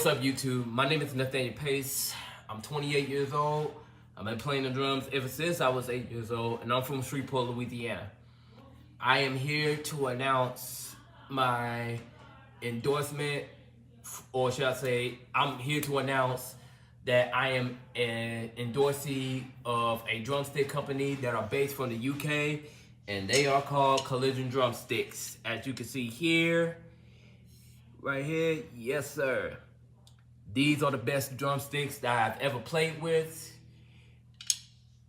What's up, YouTube? My name is Nathaniel. I'm 28 years old. I've been playing the drums ever since I was 8 years old, and I'm from Shreveport, Louisiana. I am here to announce my endorsement, or should I say, I'm here to announce that I am an endorsee of a drumstick company that are based from the UK, and they are called Collision Drumsticks. As you can see here, right here, yes sir. These are the best drumsticks that I've ever played with.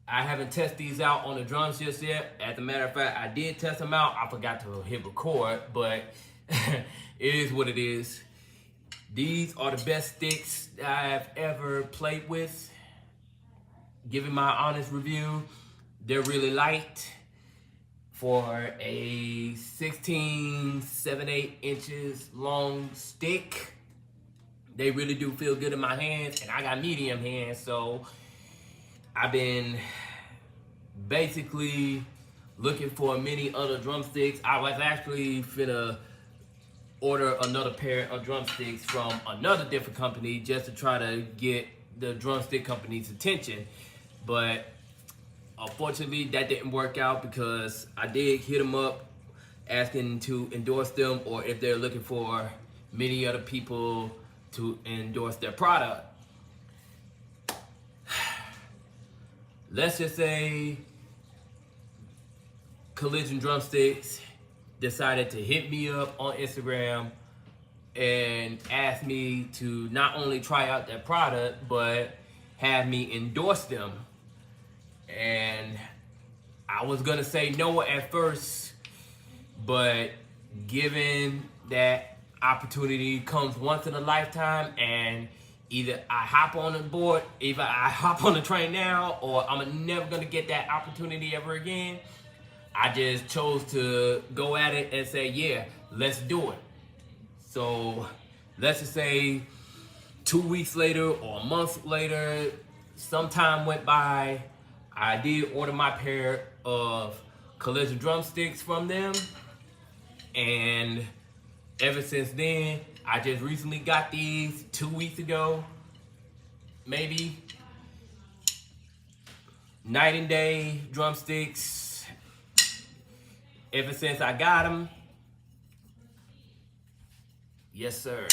I haven't tested these out on the drums just yet. As a matter of fact, I did test them out. I forgot to hit record, but it is what it is. These are the best sticks that I've ever played with. Giving my honest review, they're really light for a 7-8 inches long stick. They really do feel good in my hands, and I got medium hands, so I've been basically looking for many other drumsticks. I was actually finna order another pair of drumsticks from another different company just to try to get the drumstick company's attention, but unfortunately that didn't work out because I did hit them up asking to endorse them, or if they're looking for many other people to endorse their product. Let's just say Collision Drumsticks decided to hit me up on Instagram and ask me to not only try out their product, but have me endorse them. And I was gonna say no at first, but given that opportunity comes once in a lifetime, and either I hop on the board, either I hop on the train now, or I'm never gonna get that opportunity ever again. I just chose to go at it and say, yeah, let's do it. So let's just say 2 weeks later or a month later, some time went by, I did order my pair of Collision Drumsticks from them, and ever since then, I just recently got these 2 weeks ago, maybe. Night and day drumsticks. Ever since I got them, yes sir.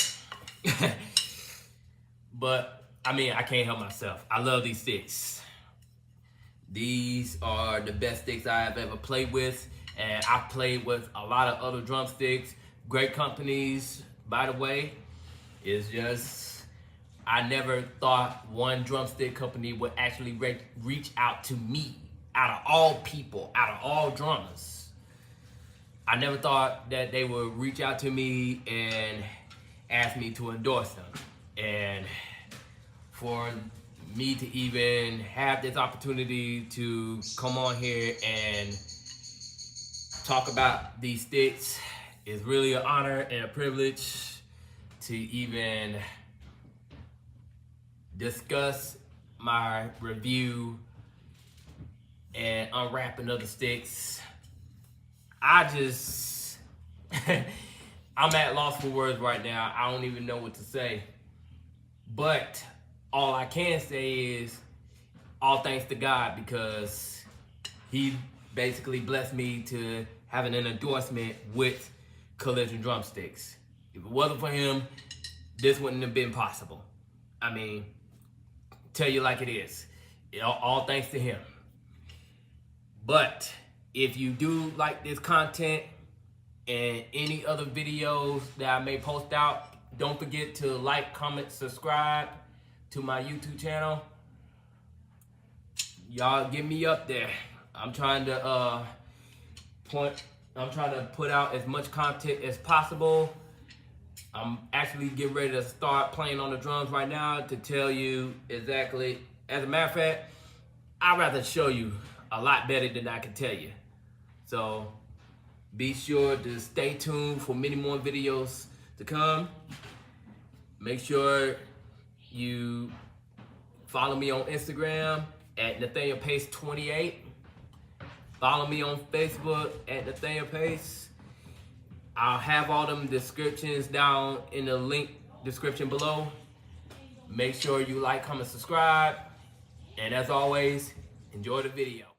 But I mean, I can't help myself. I love these sticks. These are the best sticks I have ever played with, and I've played with a lot of other drumsticks. Great companies, by the way. It's just, I never thought one drumstick company would actually reach out to me, out of all people, out of all drummers. I never thought that they would reach out to me and ask me to endorse them. And for me to even have this opportunity to come on here and talk about these sticks is really an honor and a privilege to even discuss my review and unwrapping other sticks. I just, I'm at loss for words right now. I don't even know what to say. But all I can say is all thanks to God, because he basically blessed me to having an endorsement with Collision Drumsticks. If it wasn't for him, this wouldn't have been possible. I mean, tell you like it is. All thanks to him. But if you do like this content and any other videos that I may post out, don't forget to like, comment, subscribe to my YouTube channel. Y'all get me up there. I'm trying to put out as much content as possible. I'm actually getting ready to start playing on the drums right now to tell you exactly. As a matter of fact, I'd rather show you a lot better than I can tell you. So be sure to stay tuned for many more videos to come. Make sure you follow me on Instagram at Nathaniel Pace 28. Follow me on Facebook at Nathaniel Pace. I'll have all them descriptions down in the link description below. Make sure you like, comment, subscribe. And as always, enjoy the video.